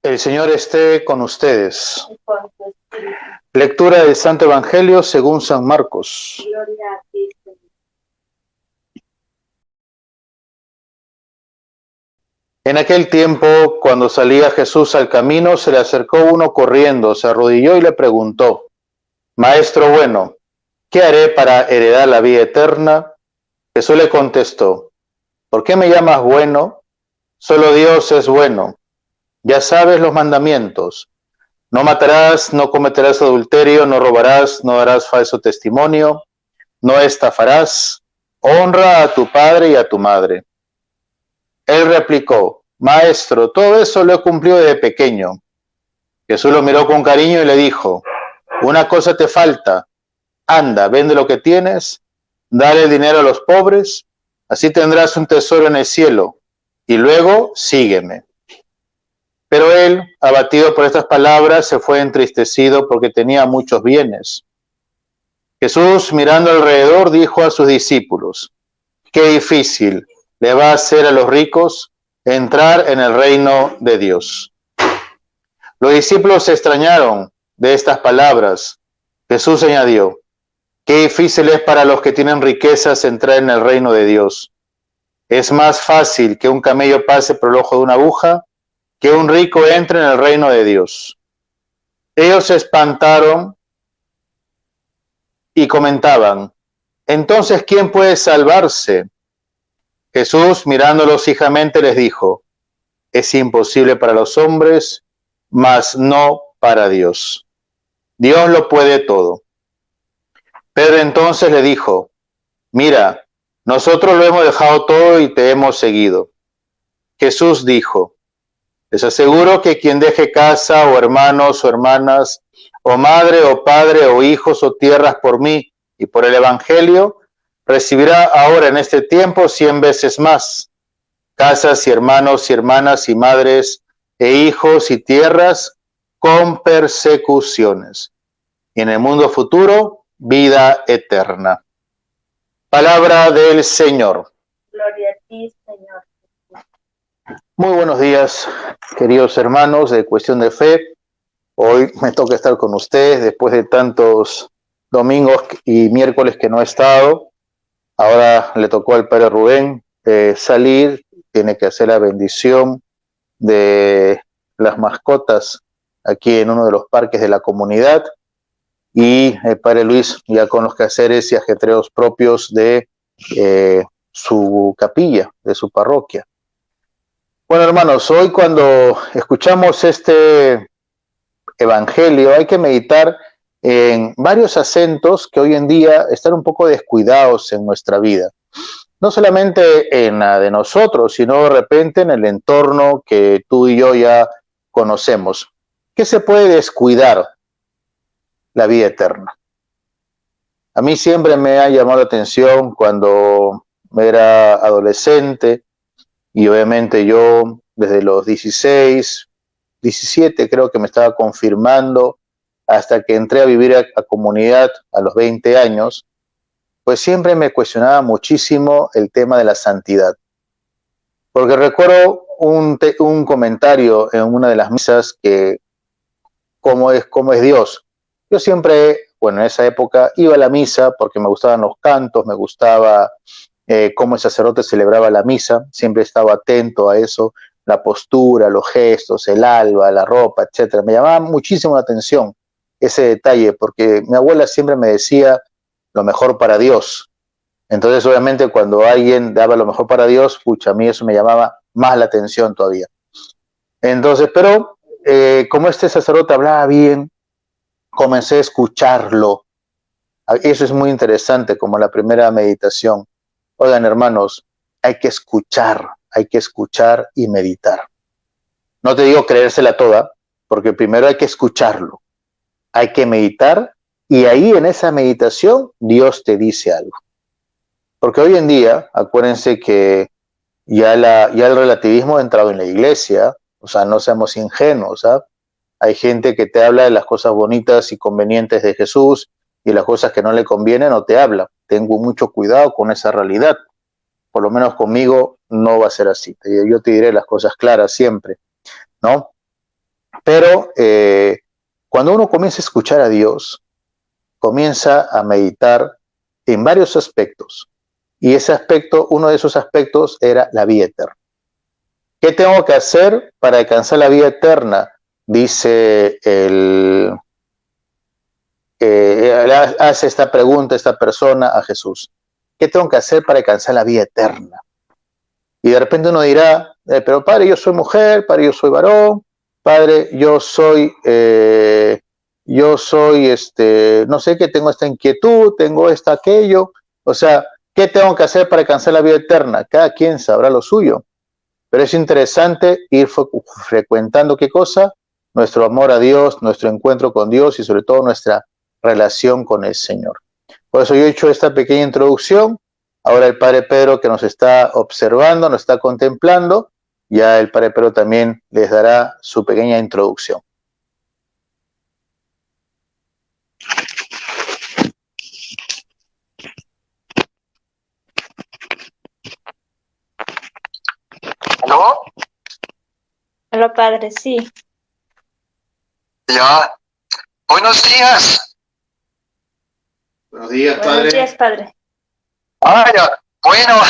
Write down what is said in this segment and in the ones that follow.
El Señor esté con ustedes. y con tu espíritu. Lectura del Santo Evangelio según San Marcos. Gloria a ti, Señor. En aquel tiempo, cuando salía Jesús al camino, se le acercó uno corriendo, se arrodilló y le preguntó: Maestro bueno, ¿qué haré para heredar la vida eterna? Jesús le contestó: ¿por qué me llamas bueno? Solo Dios es bueno. Ya sabes los mandamientos: no matarás, no cometerás adulterio, no robarás, no darás falso testimonio, no estafarás, honra a tu padre y a tu madre. Él replicó: Maestro, todo eso lo he cumplido desde pequeño. Jesús lo miró con cariño y le dijo: una cosa te falta. Anda, vende lo que tienes, dale dinero a los pobres, así tendrás un tesoro en el cielo, y luego sígueme. Pero él, abatido por estas palabras, se fue entristecido porque tenía muchos bienes. Jesús, mirando alrededor, dijo a sus discípulos: qué difícil le va a hacer a los ricos entrar en el reino de Dios. Los discípulos se extrañaron de estas palabras. Jesús añadió: qué difícil es para los que tienen riquezas entrar en el reino de Dios. Es más fácil que un camello pase por el ojo de una aguja que un rico entre en el reino de Dios. Ellos se espantaron y comentaban: entonces, ¿quién puede salvarse? Jesús, mirándolos fijamente, les dijo: es imposible para los hombres, mas no para Dios. Dios lo puede todo. Pedro entonces le dijo: mira, nosotros lo hemos dejado todo y te hemos seguido. Jesús dijo: les aseguro que quien deje casa o hermanos o hermanas, o madre o padre o hijos o tierras por mí y por el Evangelio, recibirá ahora en este tiempo 100 veces más: casas y hermanos y hermanas y madres e hijos y tierras con persecuciones. Y en el mundo futuro, vida eterna. Palabra del Señor. Gloria a ti, Señor. Muy buenos días, queridos hermanos de Cuestión de Fe. Hoy me toca estar con ustedes después de tantos domingos y miércoles que no he estado. Ahora le tocó al Padre Rubén salir, tiene que hacer la bendición de las mascotas aquí en uno de los parques de la comunidad, y el Padre Luis ya con los quehaceres y ajetreos propios de su capilla, de su parroquia. Bueno, hermanos, hoy cuando escuchamos este evangelio hay que meditar en varios acentos que hoy en día están un poco descuidados en nuestra vida. No solamente en la de nosotros, sino de repente en el entorno que tú y yo ya conocemos. ¿Qué se puede descuidar? La vida eterna. A mí siempre me ha llamado la atención cuando era adolescente, y obviamente yo desde los 16, 17 creo que me estaba confirmando, hasta que entré a vivir a comunidad a los 20 años, pues siempre me cuestionaba muchísimo el tema de la santidad. Porque recuerdo un comentario en una de las misas que cómo es Dios. Yo siempre, bueno, en esa época iba a la misa porque me gustaban los cantos, me gustaba cómo el sacerdote celebraba la misa, siempre estaba atento a eso, la postura, los gestos, el alba, la ropa, etcétera. Me llamaba muchísimo la atención ese detalle, porque mi abuela siempre me decía lo mejor para Dios. Entonces, obviamente, cuando alguien daba lo mejor para Dios, pucha, a mí eso me llamaba más la atención todavía. Entonces, pero como este sacerdote hablaba bien, comencé a escucharlo. Eso es muy interesante, como la primera meditación. Oigan, hermanos, hay que escuchar y meditar. No te digo creérsela toda, porque primero hay que escucharlo, hay que meditar, y ahí en esa meditación Dios te dice algo. Porque hoy en día, acuérdense que ya el relativismo ha entrado en la iglesia, o sea, no seamos ingenuos, ¿sabes? Hay gente que te habla de las cosas bonitas y convenientes de Jesús, y las cosas que no le convienen no te habla. Tengo mucho cuidado con esa realidad. Por lo menos conmigo no va a ser así. Yo te diré las cosas claras siempre, ¿no? Pero cuando uno comienza a escuchar a Dios, comienza a meditar en varios aspectos. Y ese aspecto, uno de esos aspectos era la vida eterna. ¿Qué tengo que hacer para alcanzar la vida eterna? Dice hace esta pregunta esta persona a Jesús. ¿Qué tengo que hacer para alcanzar la vida eterna? Y de repente uno dirá, pero padre, yo soy mujer, padre, yo soy varón, padre, yo soy, no sé qué, tengo esta inquietud, tengo aquello. O sea, ¿qué tengo que hacer para alcanzar la vida eterna? Cada quien sabrá lo suyo. Pero es interesante ir frecuentando qué cosa, nuestro amor a Dios, nuestro encuentro con Dios y sobre todo nuestra relación con el Señor. Por eso yo he hecho esta pequeña introducción. Ahora el Padre Pedro, que nos está observando, nos está contemplando, ya el Padre Pedro también les dará su pequeña introducción. ¿Aló? Hola, Padre, sí. Ya. Buenos días. Buenos días, Padre. Buenos días, Padre. Ya. Bueno,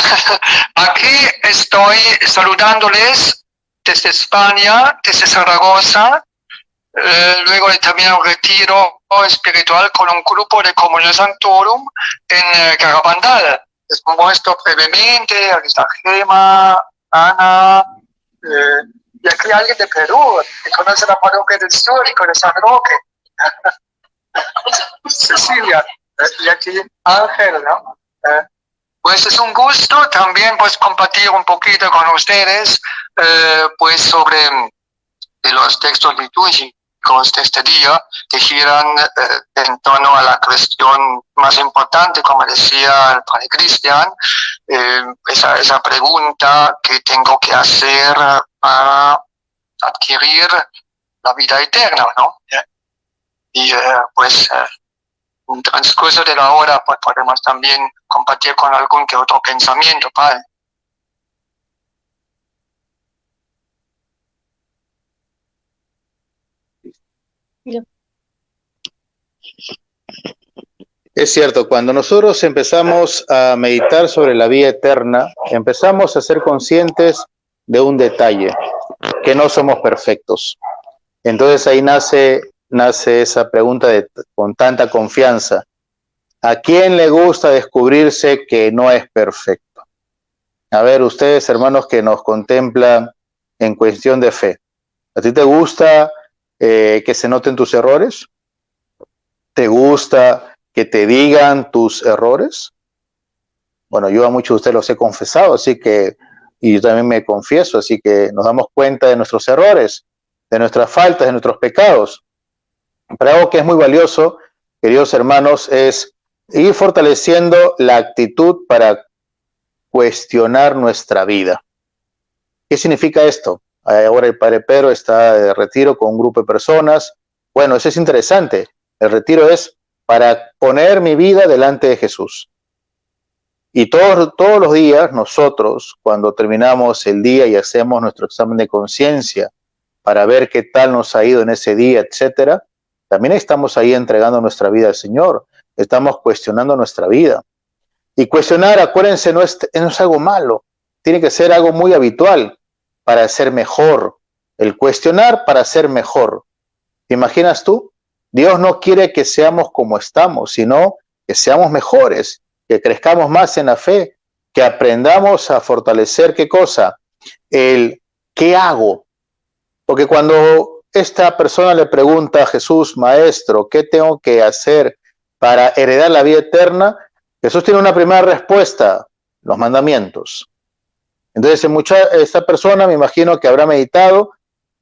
aquí estoy saludándoles desde España, desde Zaragoza. Luego también un retiro espiritual con un grupo de Comunidad Sanctorum en Garabandal. Les muestro brevemente, aquí está Gema, Ana, y aquí alguien de Perú, que conoce la parroquia del Histórico de San Roque. Cecilia, y aquí Ángel, ¿no? Pues es un gusto también pues compartir un poquito con ustedes pues sobre los textos litúrgicos de este día que giran en torno a la cuestión más importante, como decía el padre Cristian, esa pregunta que tengo que hacer para adquirir la vida eterna, ¿no? Y pues en el transcurso de la hora pues podemos también compartir con algún que otro pensamiento, padre. Es cierto, cuando nosotros empezamos a meditar sobre la vida eterna, empezamos a ser conscientes de un detalle, que no somos perfectos. Entonces ahí nace esa pregunta con tanta confianza. ¿A quién le gusta descubrirse que no es perfecto? A ver, ustedes, hermanos, que nos contemplan en cuestión de fe, ¿a ti te gusta que se noten tus errores? ¿Te gusta que te digan tus errores? Bueno, yo a muchos de ustedes los he confesado, y yo también me confieso, así que nos damos cuenta de nuestros errores, de nuestras faltas, de nuestros pecados. Pero algo que es muy valioso, queridos hermanos, es ir fortaleciendo la actitud para cuestionar nuestra vida. ¿Qué significa esto? Ahora el Padre Pedro está de retiro con un grupo de personas. Bueno, eso es interesante. El retiro es para poner mi vida delante de Jesús. Y todos los días nosotros, cuando terminamos el día y hacemos nuestro examen de conciencia para ver qué tal nos ha ido en ese día, etcétera, también estamos ahí entregando nuestra vida al Señor. Estamos cuestionando nuestra vida. Y cuestionar, acuérdense, no es algo malo. Tiene que ser algo muy habitual para ser mejor. El cuestionar para ser mejor. ¿Te imaginas tú? Dios no quiere que seamos como estamos, sino que seamos mejores, que crezcamos más en la fe, que aprendamos a fortalecer, ¿qué cosa? El ¿qué hago? Porque cuando esta persona le pregunta a Jesús, Maestro, ¿qué tengo que hacer para heredar la vida eterna? Jesús tiene una primera respuesta, los mandamientos. Entonces esta persona me imagino que habrá meditado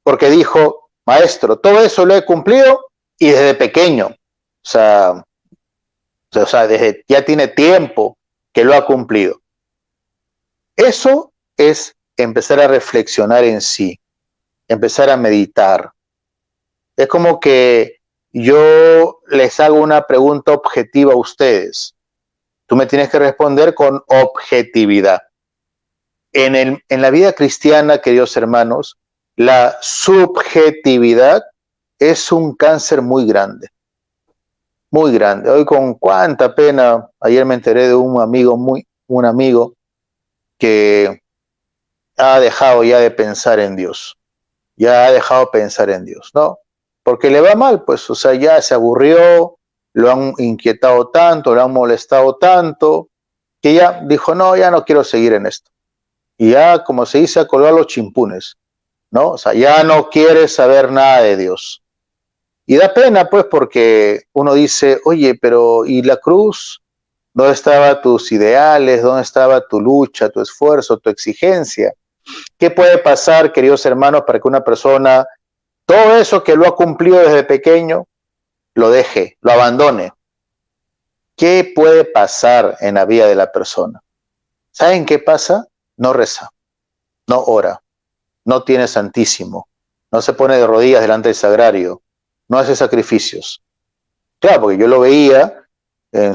porque dijo, Maestro, todo eso lo he cumplido y desde pequeño. O sea, desde ya tiene tiempo que lo ha cumplido. Eso es empezar a reflexionar en sí, empezar a meditar. Es como que yo les hago una pregunta objetiva a ustedes. Tú me tienes que responder con objetividad. En la vida cristiana, queridos hermanos, la subjetividad es un cáncer muy grande. Muy grande. Hoy con cuánta pena, ayer me enteré de un amigo que ha dejado ya de pensar en Dios. Ya ha dejado de pensar en Dios, ¿no? Porque le va mal, pues, o sea, ya se aburrió, lo han inquietado tanto, lo han molestado tanto, que ya dijo, no, ya no quiero seguir en esto. Y ya, como se dice, a colgar los chimpunes, ¿no? O sea, ya no quiere saber nada de Dios. Y da pena, pues, porque uno dice, oye, pero ¿y la cruz? ¿Dónde estaban tus ideales? ¿Dónde estaba tu lucha, tu esfuerzo, tu exigencia? ¿Qué puede pasar, queridos hermanos, para que una persona, todo eso que lo ha cumplido desde pequeño, lo deje, lo abandone? ¿Qué puede pasar en la vida de la persona? ¿Saben qué pasa? No reza, no ora, no tiene santísimo, no se pone de rodillas delante del sagrario, no hace sacrificios. Claro, porque yo lo veía en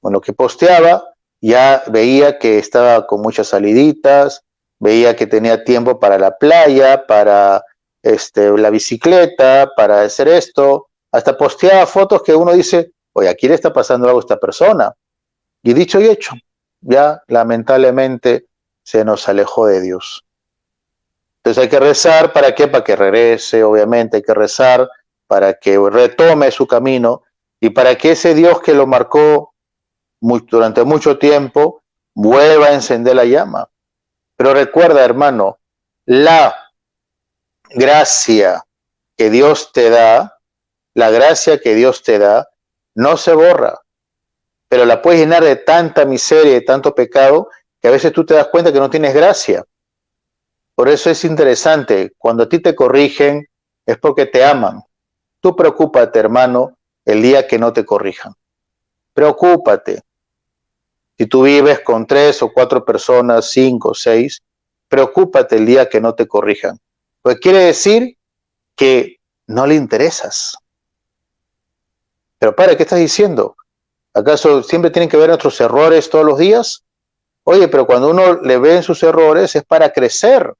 lo que posteaba, ya veía que estaba con muchas saliditas, veía que tenía tiempo para la playa, para la bicicleta, para hacer esto, hasta posteaba fotos que uno dice, oye, aquí le está pasando algo a esta persona. Y dicho y hecho, ya lamentablemente se nos alejó de Dios. Entonces hay que rezar, ¿para qué? Para que regrese, obviamente hay que rezar para que retome su camino y para que ese Dios que lo marcó durante mucho tiempo vuelva a encender la llama. Pero recuerda, hermano, la gracia que Dios te da, la gracia que Dios te da, no se borra, pero la puedes llenar de tanta miseria y de tanto pecado que a veces tú te das cuenta que no tienes gracia. Por eso es interesante, cuando a ti te corrigen es porque te aman. Tú preocúpate, hermano, el día que no te corrijan. Preocúpate. Si tú vives con 3 o 4 personas, 5 o 6, preocúpate el día que no te corrijan. Pues quiere decir que no le interesas. Pero padre, ¿qué estás diciendo? ¿Acaso siempre tienen que ver nuestros errores todos los días? Oye, pero cuando uno le ve en sus errores es para crecer.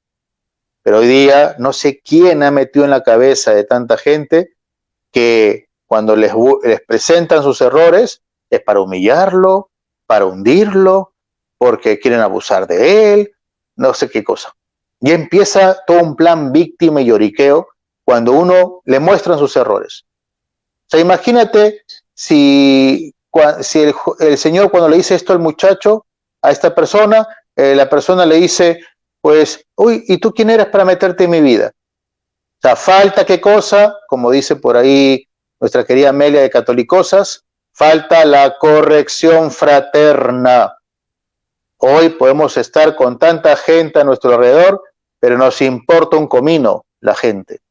Pero hoy día no sé quién ha metido en la cabeza de tanta gente que cuando les presentan sus errores es para humillarlo, para hundirlo, porque quieren abusar de él, no sé qué cosa. Y empieza todo un plan víctima y lloriqueo cuando uno le muestran sus errores. O sea, imagínate si el Señor cuando le dice esto al muchacho, a esta persona, la persona le dice, pues, uy, ¿y tú quién eres para meterte en mi vida? O sea, falta qué cosa, como dice por ahí nuestra querida Amelia de Catolicosas, falta la corrección fraterna. Hoy podemos estar con tanta gente a nuestro alrededor, pero nos importa un comino la gente.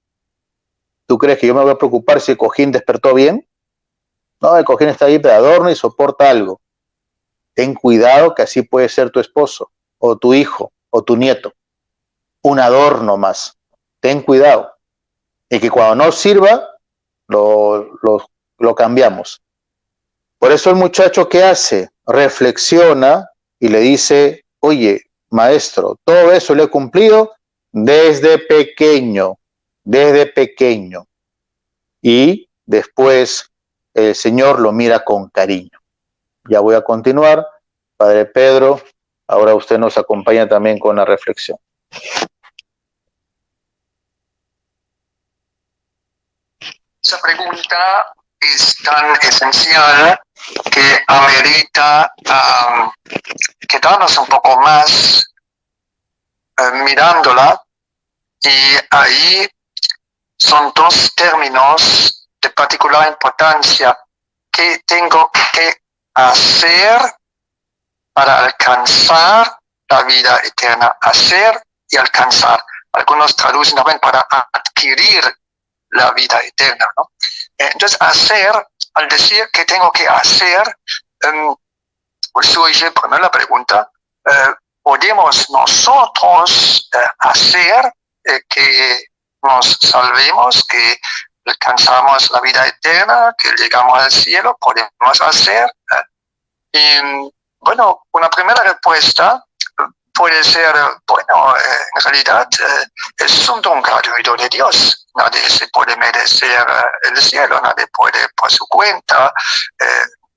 ¿Tú crees que yo me voy a preocupar si el cojín despertó bien? No, el cojín está ahí de adorno y soporta algo. Ten cuidado que así puede ser tu esposo, o tu hijo, o tu nieto. Un adorno más. Ten cuidado. Y que cuando no sirva, lo cambiamos. Por eso el muchacho, ¿qué hace? Reflexiona y le dice, oye, maestro, todo eso lo he cumplido desde pequeño. Y después el Señor lo mira con cariño. Ya voy a continuar. Padre Pedro, ahora usted nos acompaña también con la reflexión. Esa pregunta es tan esencial que amerita quedarnos un poco más mirándola, y ahí son dos términos de particular importancia. ¿Qué tengo que hacer para alcanzar la vida eterna? Hacer y alcanzar. Algunos traducen también para adquirir la vida eterna, ¿no? Entonces, hacer, al decir que tengo que hacer, pues surge primero la pregunta, ¿podemos nosotros hacer que nos salvemos, que alcanzamos la vida eterna, que llegamos al cielo? ¿Podemos hacer? Bueno, una primera respuesta puede ser, bueno, en realidad es un don gratuito de Dios. Nadie se puede merecer el cielo, nadie puede por su cuenta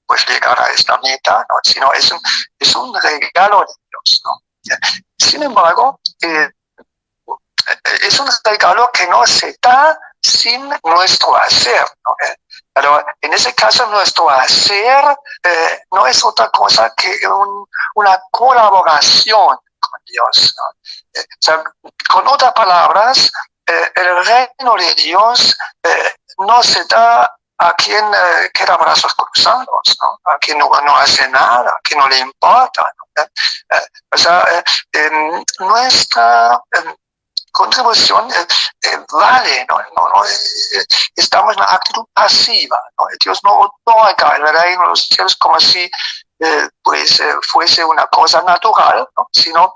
pues llegar a esta meta, ¿no? Sino es un regalo de Dios, ¿no? Sin embargo, es un regalo que no se da sin nuestro hacer, ¿no? Pero en ese caso nuestro hacer no es otra cosa que una colaboración con Dios, ¿no? O sea, con otras palabras, el reino de Dios no se da a quien queda brazos cruzados, ¿no? A quien no hace nada, a quien no le importa, ¿no? O sea, nuestra contribución vale, ¿no? Estamos en una actitud pasiva, ¿no? Dios no otorga el reino de los cielos como si fuese una cosa natural, ¿no? Sino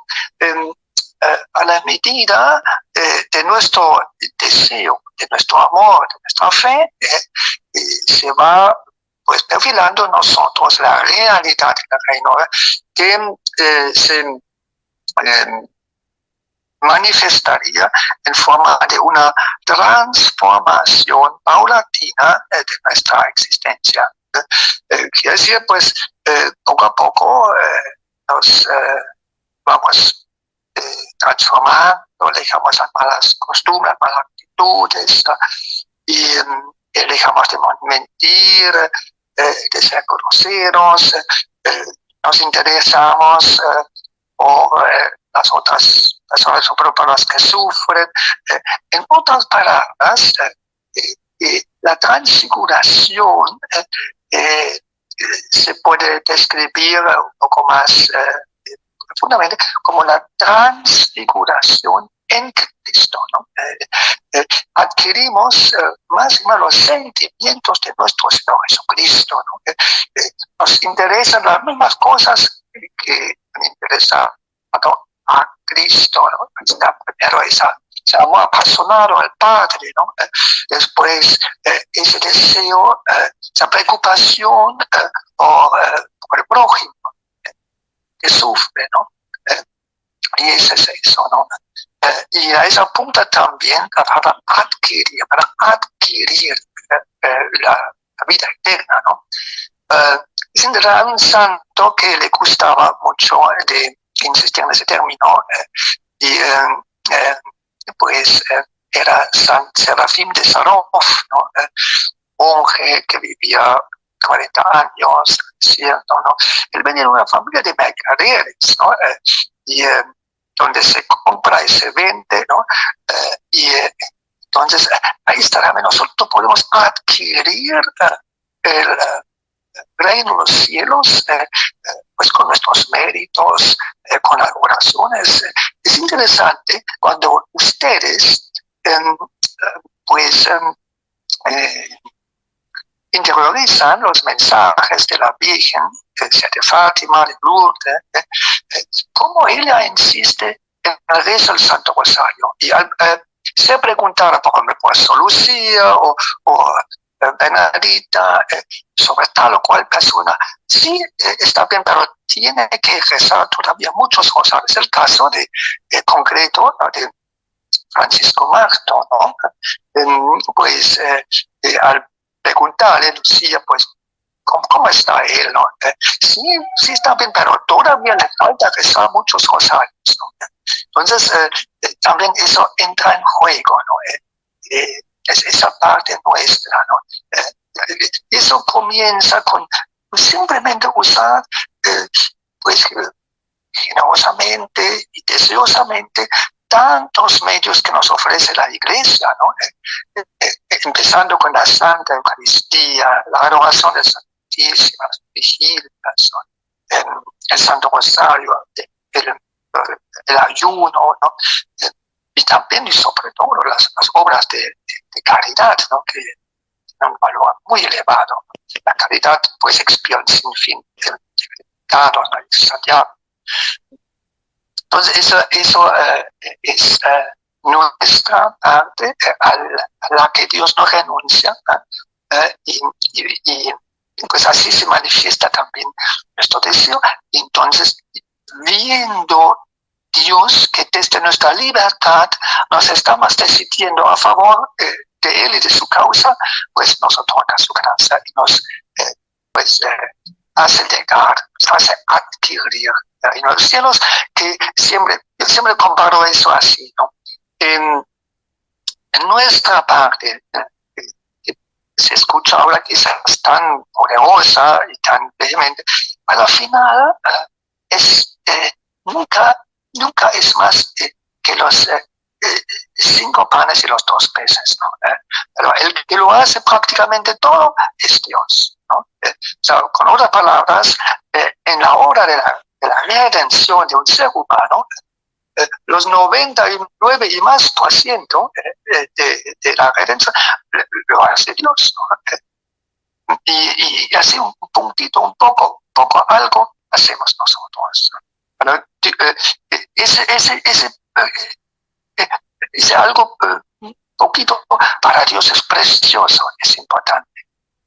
a la medida de nuestro deseo, de nuestro amor, de nuestra fe, se va pues perfilando en nosotros la realidad del reino, que se manifestaría en forma de una transformación paulatina de nuestra existencia. Quiere decir, pues, poco a poco nos vamos transformando, dejamos las malas costumbres, malas actitudes, y dejamos de mentir, de ser groseros, nos interesamos por las otras personas, sobre todo las que sufren. En otras palabras, la transfiguración se puede describir un poco más profundamente como la transfiguración en Cristo, ¿no? Adquirimos más y más los sentimientos de nuestro Señor Jesucristo, ¿no? Nos interesan las mismas cosas que me interesa a Cristo, ¿no? Primero ese amor apasionado al Padre, ¿no? Después ese deseo, esa preocupación por el prójimo que sufre, ¿no? Y ese es eso, ¿no? Y a esa punta también para adquirir la vida eterna, ¿no? Era un santo que le gustaba mucho de insistir en ese término, pues era San Serafín de Sarov, ¿no? Monje que vivía 40 años, ¿cierto? ¿No? Él venía de una familia de mercaderes, ¿no? Y donde se compra y se vende, ¿no? Entonces, ahí está, nosotros podemos adquirir el reino de los cielos, pues con nuestros méritos, con las oraciones. Es interesante cuando ustedes, interiorizan los mensajes de la Virgen, sea de Fátima, de Lourdes, cómo ella insiste en el rezo del Santo Rosario. Y al ser preguntada por ejemplo por Lucía o Benedita sobre tal o cual persona, sí está bien, pero tiene que rezar todavía muchos rosarios. El caso de concreto, ¿no? De Francisco Marto, ¿no? Pues al preguntarle, Lucía, pues, ¿cómo está él, no? Sí está bien, pero todavía le falta rezar muchos rosarios, ¿no? Entonces, también eso entra en juego, ¿no? Es esa parte nuestra, ¿no? Eso comienza con simplemente usar, pues, generosamente y deseosamente tantos medios que nos ofrece la Iglesia, ¿no? Empezando con la Santa Eucaristía, la adoración de Santísimas Vigilias, ¿no? El Santo Rosario, el ayuno, ¿no? Y también y sobre todo las obras de caridad, ¿no? Que tienen un valor muy elevado. La caridad pues expía un sinfín de pecados, ¿no? Entonces eso es nuestra parte a la que Dios no renuncia, y pues así se manifiesta también nuestro deseo. Entonces, viendo Dios, que desde nuestra libertad nos estamos decidiendo a favor de Él y de su causa, pues nos otorga su gracia y nos hace llegar, nos hace adquirir el reino de los cielos, que yo siempre comparo eso así, ¿no? En nuestra parte, que se escucha ahora quizás tan poderosa y tan vehemente, pero al final nunca es más que los 5 panes y los 2 peces, ¿no? Pero el que lo hace prácticamente todo es Dios, ¿no? O sea, con otras palabras, en la obra de la redención de un ser humano, los 99 y más por ciento de la redención lo hace Dios, ¿no? Y así un puntito, un poco algo hacemos nosotros, ¿no? Pero ese algo un poquito para Dios es precioso, es importante,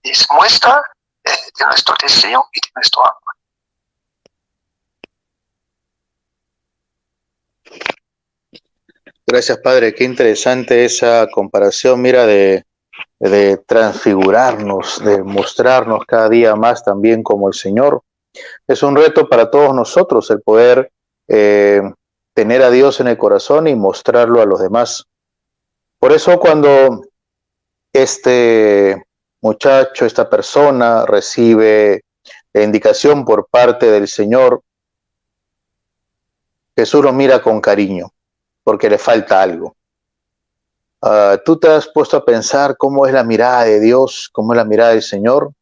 es muestra de nuestro deseo y de nuestro amor. Gracias, Padre. Qué interesante esa comparación, mira, de transfigurarnos, de mostrarnos cada día más también como el Señor. Es un reto para todos nosotros el poder tener a Dios en el corazón y mostrarlo a los demás. Por eso cuando este muchacho, esta persona recibe la indicación por parte del Señor, Jesús lo mira con cariño, porque le falta algo. ¿Tú te has puesto a pensar cómo es la mirada de Dios, cómo es la mirada del Señor?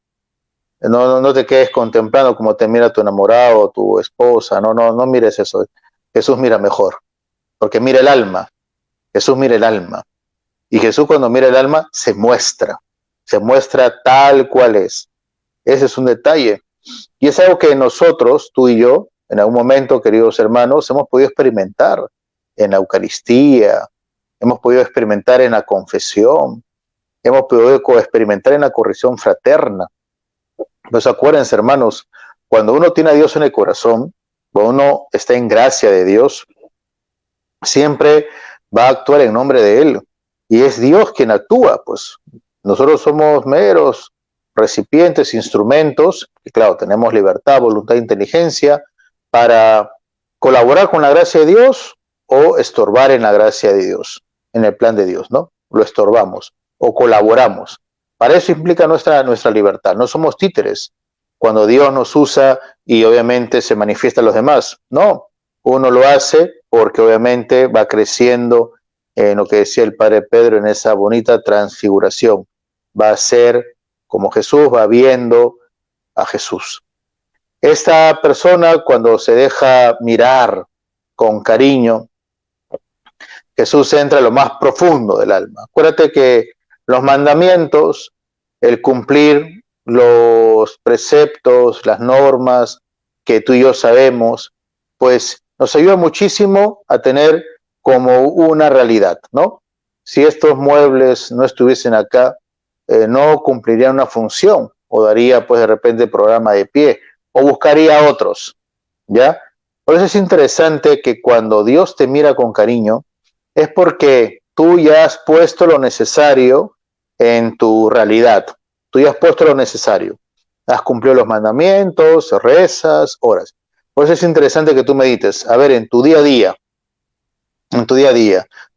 No te quedes contemplando cómo te mira tu enamorado o tu esposa, no mires eso. Jesús mira mejor, porque mira el alma. Jesús mira el alma. Y Jesús cuando mira el alma se muestra tal cual es. Ese es un detalle. Y es algo que nosotros, tú y yo, en algún momento, queridos hermanos, hemos podido experimentar en la Eucaristía, hemos podido experimentar en la confesión, hemos podido experimentar en la corrección fraterna. Pues acuérdense, hermanos, cuando uno tiene a Dios en el corazón, cuando uno está en gracia de Dios, siempre va a actuar en nombre de Él. Y es Dios quien actúa, pues nosotros somos meros recipientes, instrumentos, y claro, tenemos libertad, voluntad e inteligencia para colaborar con la gracia de Dios o estorbar en la gracia de Dios, en el plan de Dios, ¿no? Lo estorbamos o colaboramos. Para eso implica nuestra libertad. No somos títeres cuando Dios nos usa y obviamente se manifiesta a los demás. No, uno lo hace porque obviamente va creciendo en lo que decía el Padre Pedro en esa bonita transfiguración. Va a ser como Jesús, va viendo a Jesús. Esta persona cuando se deja mirar con cariño, Jesús entra en lo más profundo del alma. Acuérdate que los mandamientos, el cumplir los preceptos, las normas que tú y yo sabemos, pues nos ayuda muchísimo a tener como una realidad, ¿no? Si estos muebles no estuviesen acá, no cumplirían una función, o daría pues de repente programa de pie, o buscaría otros, ¿ya? Por eso es interesante que cuando Dios te mira con cariño, es porque tú ya has puesto lo necesario en tu realidad. Tú ya has puesto lo necesario. Has cumplido los mandamientos, rezas, oras. Por eso es interesante que tú medites. A ver, en tu día a día,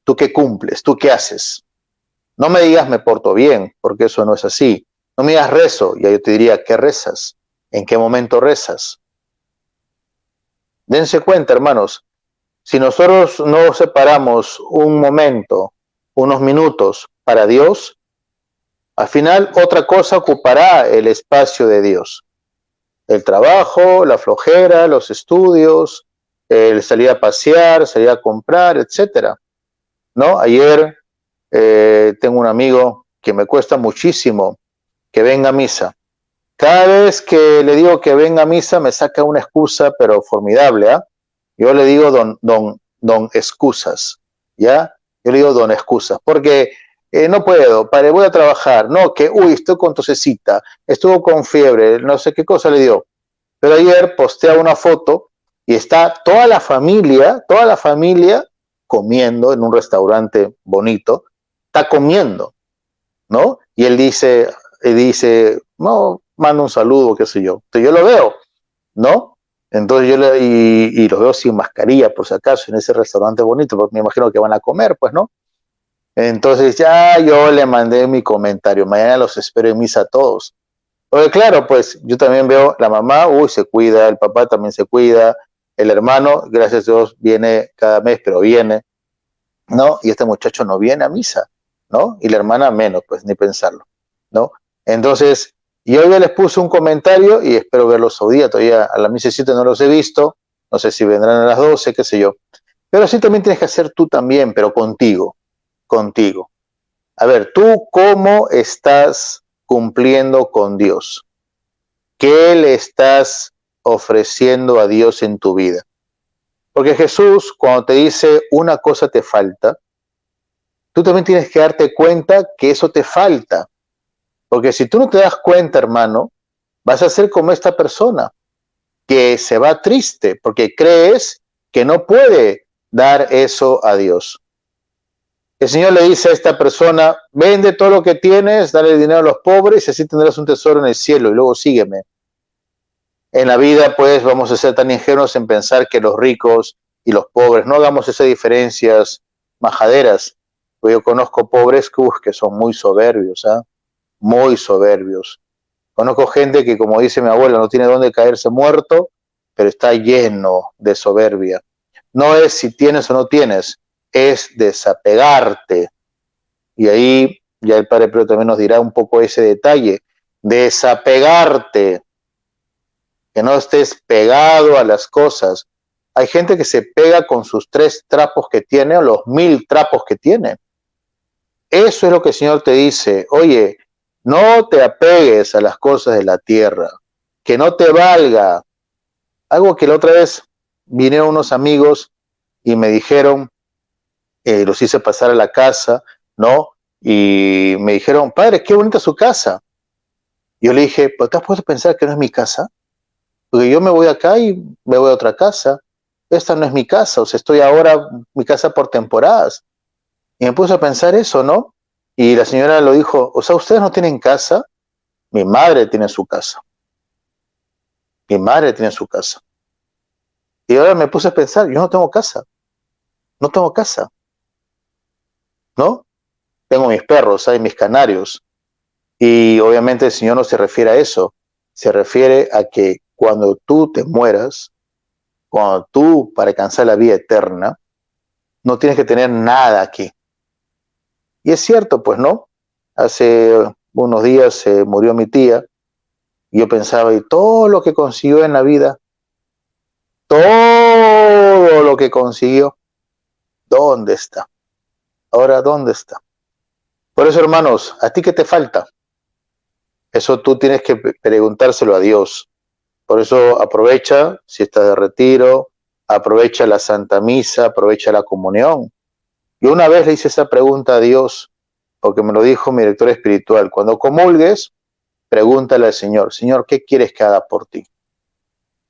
¿tú qué cumples? ¿Tú qué haces? No me digas me porto bien, porque eso no es así. No me digas rezo, ya yo te diría, ¿qué rezas? ¿En qué momento rezas? Dense cuenta, hermanos, si nosotros no separamos un momento, unos minutos para Dios, al final otra cosa ocupará el espacio de Dios. El trabajo, la flojera, los estudios, el salir a pasear, salir a comprar, etcétera, ¿no? Ayer tengo un amigo que me cuesta muchísimo que venga a misa. Cada vez que le digo que venga a misa me saca una excusa, pero formidable, ¿ah? Yo le digo don excusas, ¿ya? Yo le digo don excusas, porque no puedo, padre, voy a trabajar, no, que, estoy con tosecita, estuvo con fiebre, no sé qué cosa le dio. Pero ayer postea una foto y está toda la familia comiendo en un restaurante bonito, está comiendo, ¿no? Y él dice, no, manda un saludo, qué sé yo. Entonces yo lo veo, ¿no? Entonces y los veo sin mascarilla, por si acaso, en ese restaurante bonito, porque me imagino que van a comer, pues, ¿no? Entonces ya yo le mandé mi comentario, mañana los espero en misa a todos. Porque claro, pues yo también veo la mamá, se cuida, el papá también se cuida, el hermano, gracias a Dios, viene cada mes, pero viene, ¿no? Y este muchacho no viene a misa, ¿no? Y la hermana menos, pues ni pensarlo, ¿no? Entonces, yo ya les puse un comentario y espero verlos hoy día, todavía a la misa 7 no los he visto, no sé si vendrán a las 12, qué sé yo. Pero sí también tienes que hacer tú también, pero contigo. A ver, ¿tú cómo estás cumpliendo con Dios? ¿Qué le estás ofreciendo a Dios en tu vida? Porque Jesús, cuando te dice una cosa te falta, tú también tienes que darte cuenta que eso te falta. Porque si tú no te das cuenta, hermano, vas a ser como esta persona que se va triste porque crees que no puede dar eso a Dios. El Señor le dice a esta persona, vende todo lo que tienes, dale dinero a los pobres y así tendrás un tesoro en el cielo y luego sígueme. En la vida, pues, vamos a ser tan ingenuos en pensar que los ricos y los pobres, no hagamos esas diferencias majaderas. Pues yo conozco pobres que son muy soberbios, ¿eh? Muy soberbios. Conozco gente que, como dice mi abuela, no tiene dónde caerse muerto, pero está lleno de soberbia. No es si tienes o no tienes, es desapegarte. Y ahí ya el Padre Pedro también nos dirá un poco ese detalle, desapegarte, que no estés pegado a las cosas. Hay gente que se pega con sus 3 trapos que tiene o los 1000 trapos que tiene. Eso es lo que el Señor te dice. Oye, no te apegues a las cosas de la tierra, que no te valga. Algo que la otra vez vinieron unos amigos y me dijeron, los hice pasar a la casa, ¿no? Y me dijeron, padre, qué bonita su casa. Yo le dije, ¿pero te has puesto a pensar que no es mi casa? Porque yo me voy acá y me voy a otra casa. Esta no es mi casa, o sea, estoy ahora mi casa por temporadas. Y me puse a pensar eso, ¿no? Y la señora lo dijo, o sea, ¿ustedes no tienen casa? Mi madre tiene su casa. Mi madre tiene su casa. Y ahora me puse a pensar, yo no tengo casa. No tengo casa. ¿No? Tengo mis perros, hay mis canarios. Y obviamente el Señor no se refiere a eso. Se refiere a que cuando tú te mueras, cuando tú, para alcanzar la vida eterna, no tienes que tener nada aquí. Y es cierto, pues, ¿no? Hace unos días se murió mi tía y yo pensaba, y todo lo que consiguió en la vida, todo lo que consiguió, ¿dónde está? Ahora, ¿dónde está? Por eso, hermanos, ¿a ti qué te falta? Eso tú tienes que preguntárselo a Dios. Por eso aprovecha, si estás de retiro, aprovecha la Santa Misa, aprovecha la comunión. Yo una vez le hice esa pregunta a Dios, porque me lo dijo mi director espiritual. Cuando comulgues, pregúntale al Señor, Señor, ¿qué quieres que haga por ti?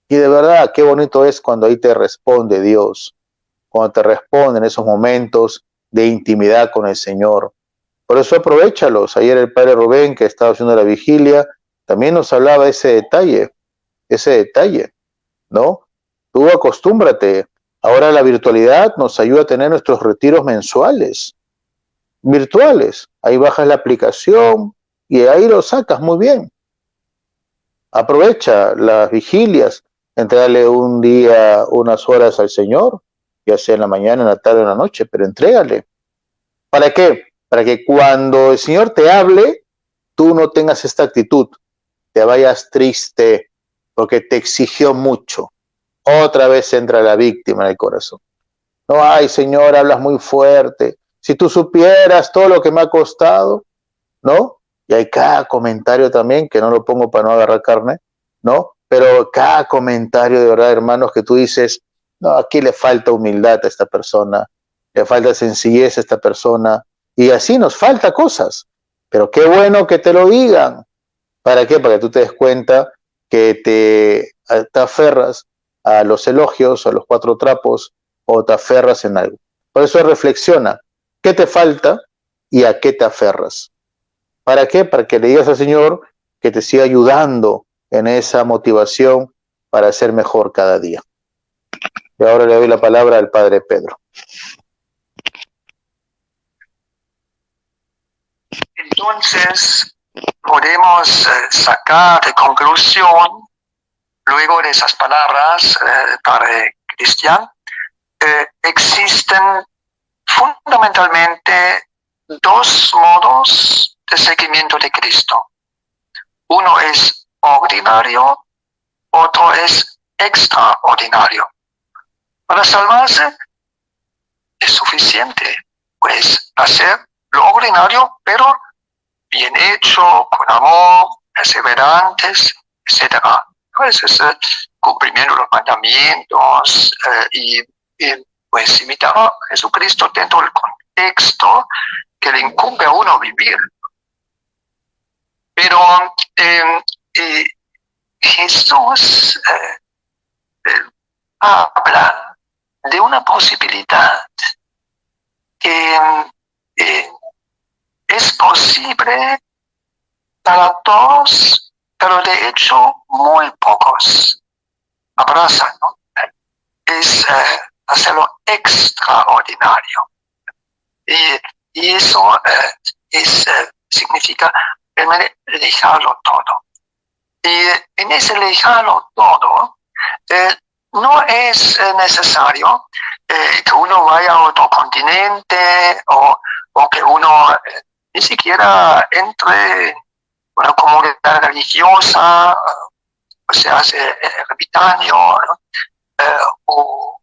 Y de verdad, qué bonito es cuando ahí te responde Dios, cuando te responde en esos momentos de intimidad con el Señor. Por eso aprovéchalos. Ayer el Padre Rubén, que estaba haciendo la vigilia, también nos hablaba de ese detalle, ¿no? Tú acostúmbrate. Ahora la virtualidad nos ayuda a tener nuestros retiros mensuales, virtuales. Ahí bajas la aplicación y ahí lo sacas muy bien. Aprovecha las vigilias, entrégale un día, unas horas al Señor, ya sea en la mañana, en la tarde o en la noche, pero entrégale. ¿Para qué? Para que cuando el Señor te hable, tú no tengas esta actitud, te vayas triste porque te exigió mucho. Otra vez entra la víctima en el corazón. No, ay, Señor, hablas muy fuerte. Si tú supieras todo lo que me ha costado, ¿no? Y hay cada comentario también, que no lo pongo para no agarrar carne, ¿no? Pero cada comentario de verdad, hermanos, que tú dices, no, aquí le falta humildad a esta persona, le falta sencillez a esta persona, y así nos falta cosas. Pero qué bueno que te lo digan. ¿Para qué? Para que tú te des cuenta que te aferras a los elogios o a los cuatro trapos o te aferras en algo. Por eso reflexiona, ¿qué te falta y a qué te aferras? ¿Para qué? Para que le digas al Señor que te siga ayudando en esa motivación para ser mejor cada día. Y ahora le doy la palabra al Padre Pedro. Entonces, podemos sacar de conclusión, luego de esas palabras, Padre Cristian, existen fundamentalmente dos modos de seguimiento de Cristo. Uno es ordinario, otro es extraordinario. Para salvarse es suficiente, pues, hacer lo ordinario, pero bien hecho, con amor, perseverantes, etc. Pues es cumplimiento de los mandamientos y pues imitar a Jesucristo dentro del contexto que le incumbe a uno vivir. Pero Jesús habla de una posibilidad que es posible para todos, pero de hecho muy pocos abrazan, ¿no? Es hacerlo extraordinario. Y eso significa dejarlo todo. Y en ese dejarlo todo, no es necesario que uno vaya a otro continente o que uno ni siquiera entre en una comunidad religiosa, o se hace ermitaño, ¿no? O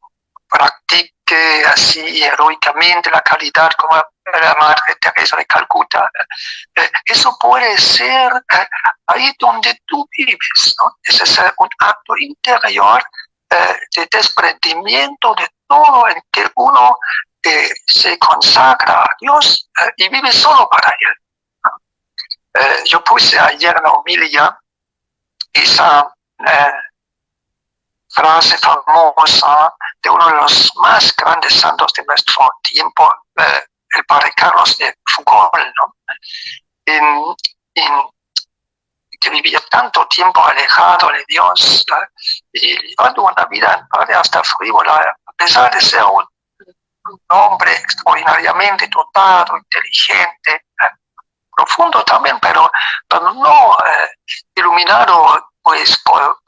practique así heroicamente la caridad como la Madre Teresa de Calcuta. Eso puede ser ahí donde tú vives, ¿no? Ese es un acto interior de desprendimiento de todo en que uno se consagra a Dios y vive solo para Él. Yo puse ayer en la homilia esa frase famosa de uno de los más grandes santos de nuestro tiempo, el padre Carlos de Foucault, ¿no? Que vivía tanto tiempo alejado de Dios, ¿no? Y llevando una vida hasta frívola, a pesar de ser un hombre extraordinariamente dotado, inteligente, profundo también, pero no iluminado pues por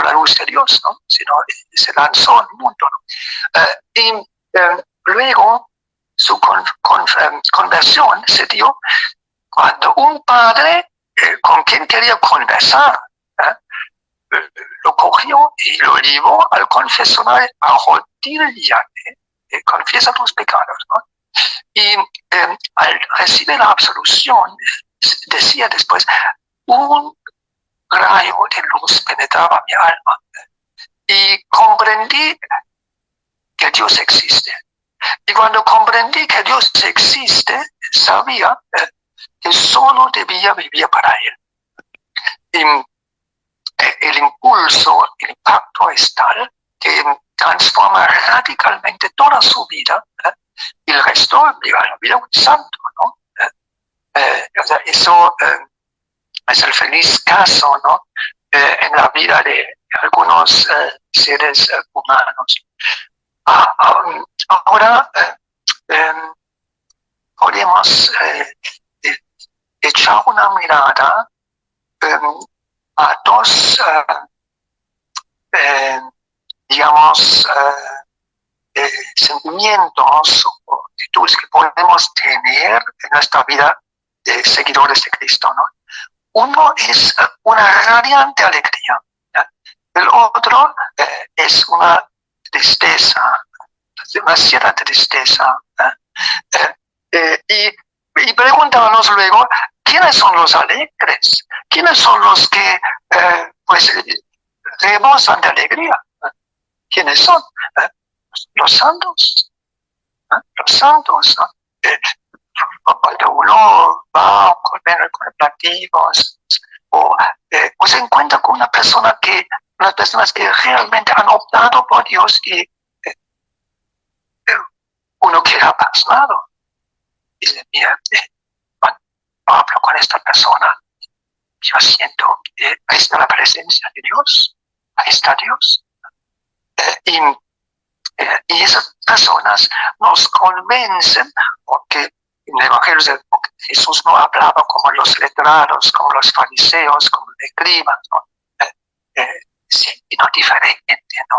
la luz de Dios, ¿no? Sino se lanzó al mundo, ¿no? Luego su conversión se dio cuando un padre con quien quería conversar lo cogió y lo llevó al confesionario a arrodíllate, confiesa tus pecados, ¿no? Y al recibir la absolución, decía después, un rayo de luz penetraba mi alma y comprendí que Dios existe. Y cuando comprendí que Dios existe, sabía que solo debía vivir para Él. Y el impulso, el impacto es tal que transforma radicalmente toda su vida, y el resto vive la vida de un santo, ¿no? O sea, eso es el feliz caso, ¿no? En la vida de algunos seres humanos. Ahora podemos echar una mirada a dos, digamos, sentimientos o actitudes que podemos tener en nuestra vida de seguidores de Cristo, ¿no? Uno es una radiante alegría, ¿ya? El otro es una tristeza, una cierta tristeza. Y preguntábamos luego, ¿quiénes son los alegres? ¿Quiénes son los que pues rebosan de alegría? ¿Quiénes son? Los santos. Los santos, ¿no? Cuando uno va a un convenio contemplativo o se encuentra con una persona que las personas que realmente han optado por Dios y uno queda pasmado. Dice, mira, cuando hablo con esta persona, yo siento que ahí está la presencia de Dios, ahí está Dios. Y esas personas nos convencen porque en el Evangelio Jesús no hablaba como los letrados, como los fariseos, como los escribas, ¿no? Sino diferente, ¿no?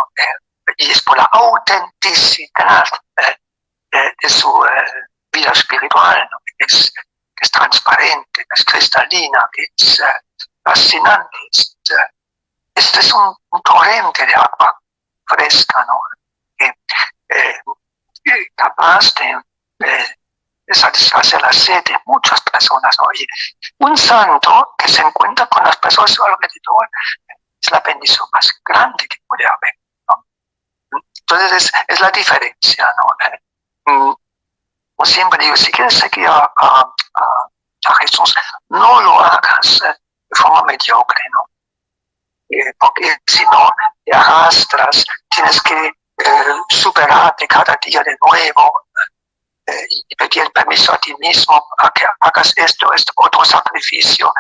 Y es por la autenticidad de su vida espiritual, ¿no? que es transparente, que es cristalina, que es fascinante. Este es un torrente de agua fresca, ¿no? Capaz de satisfacer la sed de muchas personas, ¿no? Y un santo que se encuentra con las personas alrededor es la bendición más grande que puede haber, ¿no? Entonces es la diferencia, ¿no? Como siempre digo, si quieres seguir a Jesús, no lo hagas de forma mediocre, ¿no? Porque si no te arrastras, tienes que superarte cada día de nuevo y pedir permiso a ti mismo a que hagas esto otro sacrificio,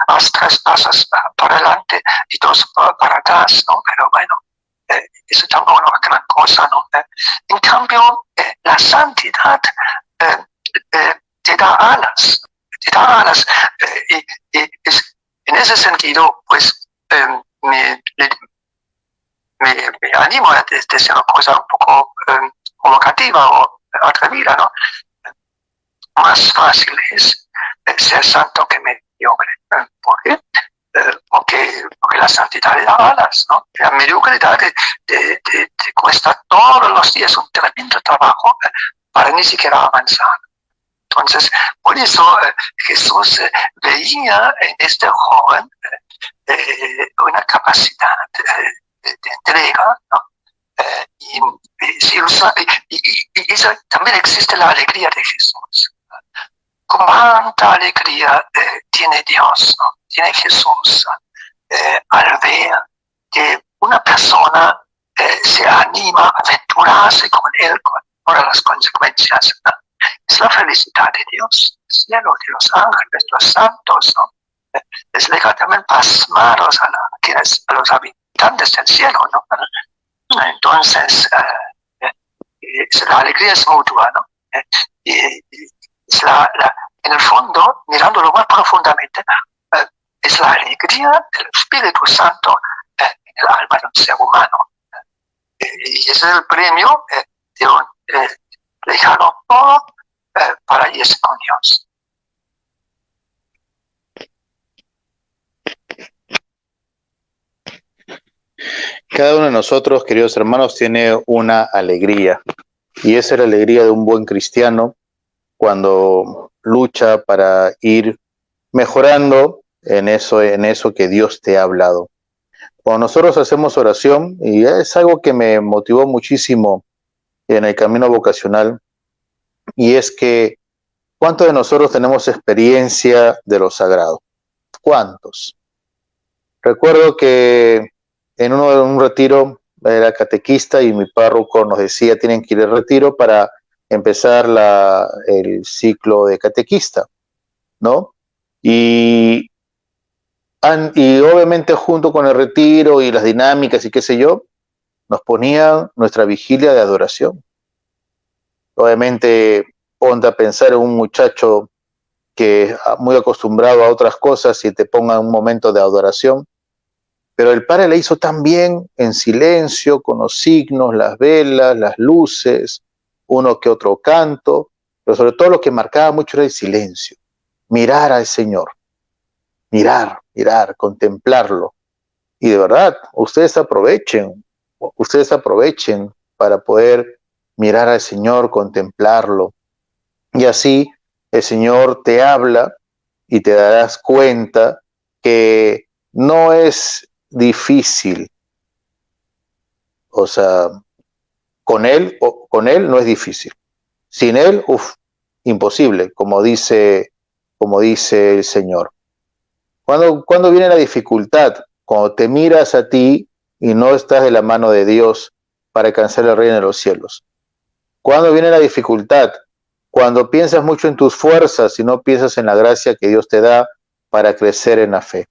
haz 3 pasos para adelante y 2 para atrás, ¿no? Pero bueno, eso tampoco es una gran cosa, ¿no? En cambio, la santidad te da alas, y en ese sentido, pues, me animo a decir una cosa un poco provocativa o atrevida, ¿no? Más fácil es ser santo que mediocre. ¿Por qué? Porque la santidad le da alas, ¿no? La mediocridad te cuesta todos los días un tremendo trabajo para ni siquiera avanzar. Entonces, por eso Jesús veía en este joven una capacidad de entrega, ¿no? Y también existe la alegría de Jesús. Cuánta alegría tiene Dios, ¿no? Tiene Jesús al ver que una persona se anima a aventurarse con él con todas las consecuencias, ¿no? Es la felicidad de Dios, el cielo, de los ángeles, de los santos, ¿no? Les deja también pasmados a los habitantes del cielo, ¿no? Entonces, la alegría es mutua, ¿no? Es en el fondo, mirándolo más profundamente, es la alegría del Espíritu Santo en el alma de un ser humano. Y ese es el premio de dejarlo todo para irse con Dios. Cada uno de nosotros, queridos hermanos, tiene una alegría, y esa es la alegría de un buen cristiano cuando lucha para ir mejorando en eso que Dios te ha hablado. Cuando nosotros hacemos oración, y es algo que me motivó muchísimo en el camino vocacional, y es que ¿cuántos de nosotros tenemos experiencia de lo sagrado? ¿Cuántos? Recuerdo que en un retiro era catequista y mi párroco nos decía tienen que ir al retiro para empezar el ciclo de catequista, ¿no? Y obviamente junto con el retiro y las dinámicas y qué sé yo, nos ponían nuestra vigilia de adoración. Obviamente ponte a pensar en un muchacho que es muy acostumbrado a otras cosas y te ponga un momento de adoración, pero el padre le hizo tan bien en silencio, con los signos, las velas, las luces, uno que otro canto, pero sobre todo lo que marcaba mucho era el silencio, mirar al Señor, mirar, contemplarlo. Y de verdad, ustedes aprovechen para poder mirar al Señor, contemplarlo. Y así el Señor te habla y te darás cuenta que no es difícil. O sea, con él no es difícil. Sin él, imposible, como dice el Señor. ¿Cuándo viene la dificultad? Cuando te miras a ti y no estás de la mano de Dios para alcanzar el reino de los cielos. ¿Cuándo viene la dificultad? Cuando piensas mucho en tus fuerzas y no piensas en la gracia que Dios te da para crecer en la fe.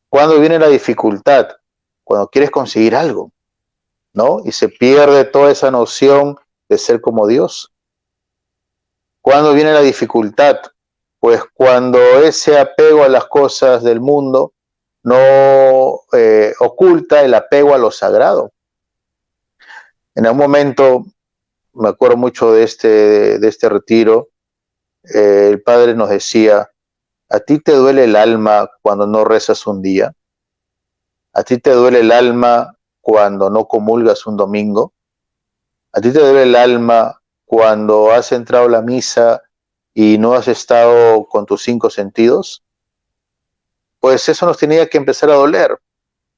¿Cuándo viene la dificultad? Cuando quieres conseguir algo, ¿no? Y se pierde toda esa noción de ser como Dios. ¿Cuándo viene la dificultad? Pues cuando ese apego a las cosas del mundo no oculta el apego a lo sagrado. En un momento, me acuerdo mucho de este retiro, el padre nos decía, ¿a ti te duele el alma cuando no rezas un día? ¿A ti te duele el alma cuando no comulgas un domingo? ¿A ti te duele el alma cuando has entrado a la misa y no has estado con tus 5 sentidos? Pues eso nos tenía que empezar a doler,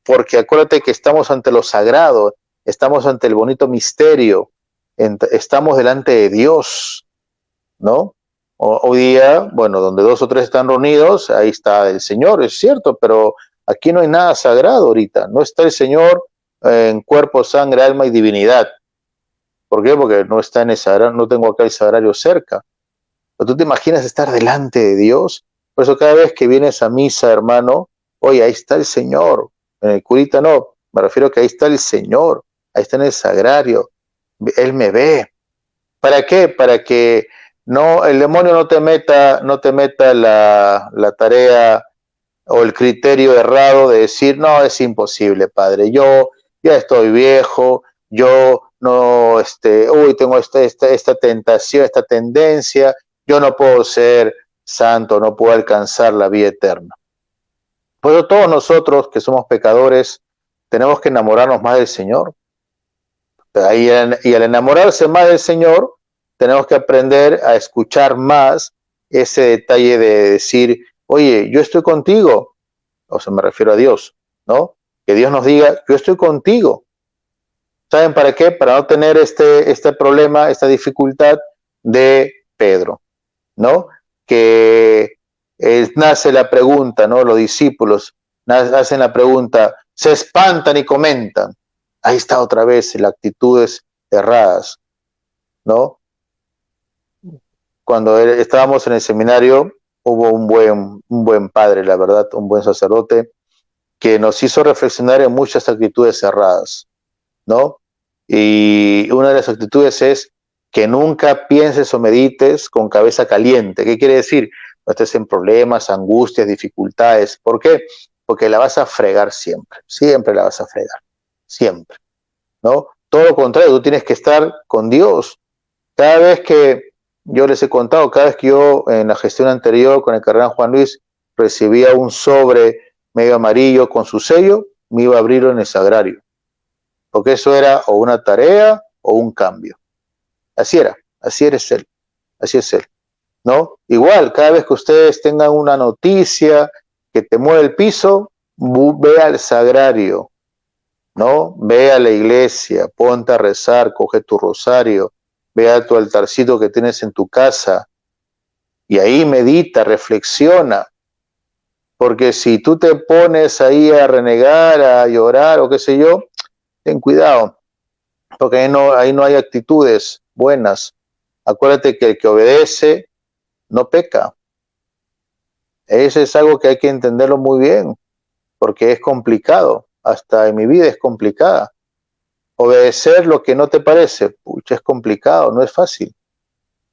porque acuérdate que estamos ante lo sagrado, estamos ante el bonito misterio, estamos delante de Dios, ¿no? Hoy día, bueno, donde 2 o 3 están reunidos, ahí está el Señor, es cierto, pero aquí no hay nada sagrado ahorita, no está el Señor en cuerpo, sangre, alma y divinidad. ¿Por qué? Porque no está en el sagrario, no tengo acá el sagrario cerca. Pero tú te imaginas estar delante de Dios. Por eso cada vez que vienes a misa, hermano, oye, ahí está el Señor. En el curita no, me refiero a que ahí está el Señor, ahí está en el sagrario. Él me ve. ¿Para qué? Para que no, el demonio no te meta la tarea o el criterio errado de decir, no, es imposible, padre, yo ya estoy viejo, yo no, tengo esta tentación, esta tendencia, yo no puedo ser santo, no puedo alcanzar la vida eterna. Por eso todos nosotros que somos pecadores tenemos que enamorarnos más del Señor. Y al enamorarse más del Señor, tenemos que aprender a escuchar más ese detalle de decir, oye, yo estoy contigo, o sea, me refiero a Dios, ¿no? Que Dios nos diga, yo estoy contigo. ¿Saben para qué? Para no tener este problema, esta dificultad de Pedro, ¿no? Que nace la pregunta, ¿no? Los discípulos hacen la pregunta, se espantan y comentan. Ahí está otra vez las actitudes erradas, ¿no? Cuando estábamos en el seminario, hubo un buen padre, la verdad, un buen sacerdote, que nos hizo reflexionar en muchas actitudes erradas, ¿no? Y una de las actitudes es que nunca pienses o medites con cabeza caliente. ¿Qué quiere decir? No estés en problemas, angustias, dificultades. ¿Por qué? Porque la vas a fregar siempre. Siempre la vas a fregar. Siempre, ¿no? Todo lo contrario, tú tienes que estar con Dios. Cada vez que yo les he contado, cada vez que yo en la gestión anterior con el cardenal Juan Luis recibía un sobre medio amarillo con su sello, me iba a abrirlo en el sagrario. Porque eso era o una tarea o un cambio. Así era, así eres él, así es él, ¿no? Igual, cada vez que ustedes tengan una noticia que te mueve el piso, ve al sagrario, ¿no? Ve a la iglesia, ponte a rezar, coge tu rosario, ve a tu altarcito que tienes en tu casa y ahí medita, reflexiona. Porque si tú te pones ahí a renegar, a llorar o qué sé yo, ten cuidado, porque ahí no hay actitudes buenas. Acuérdate que el que obedece no peca. Eso es algo que hay que entenderlo muy bien, porque es complicado. Hasta en mi vida es complicada. Obedecer lo que no te parece, pucha, es complicado, no es fácil.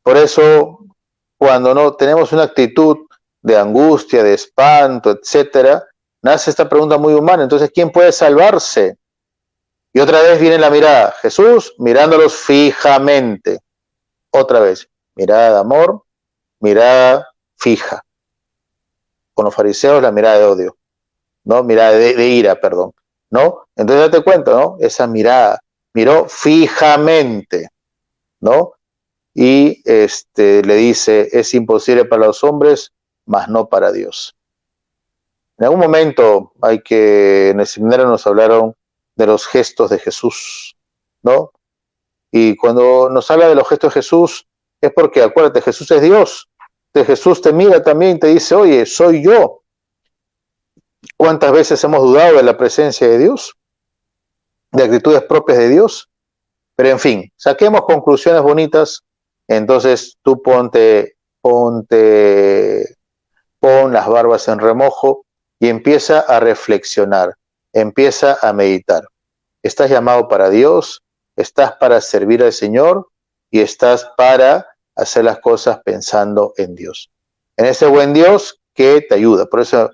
Por eso, cuando no tenemos una actitud de angustia, de espanto, etcétera, nace esta pregunta muy humana. Entonces, ¿quién puede salvarse? Y otra vez viene la mirada. Jesús mirándolos fijamente. Otra vez, mirada de amor, mirada fija. Con los fariseos la mirada de odio, ¿no? Mirada de ira, perdón, ¿no? Entonces date cuenta, ¿no? Esa mirada, miró fijamente, ¿no? Y le dice, es imposible para los hombres, mas no para Dios. En algún momento en el seminario nos hablaron de los gestos de Jesús, ¿no? Y cuando nos habla de los gestos de Jesús, es porque, acuérdate, Jesús es Dios. Entonces Jesús te mira también y te dice, oye, soy yo. ¿Cuántas veces hemos dudado de la presencia de Dios? de actitudes propias de Dios. Pero en fin, saquemos conclusiones bonitas. Entonces tú pon las barbas en remojo y empieza a reflexionar, empieza a meditar. Estás llamado para Dios, estás para servir al Señor y estás para hacer las cosas pensando en Dios. En ese buen Dios que te ayuda. Por eso,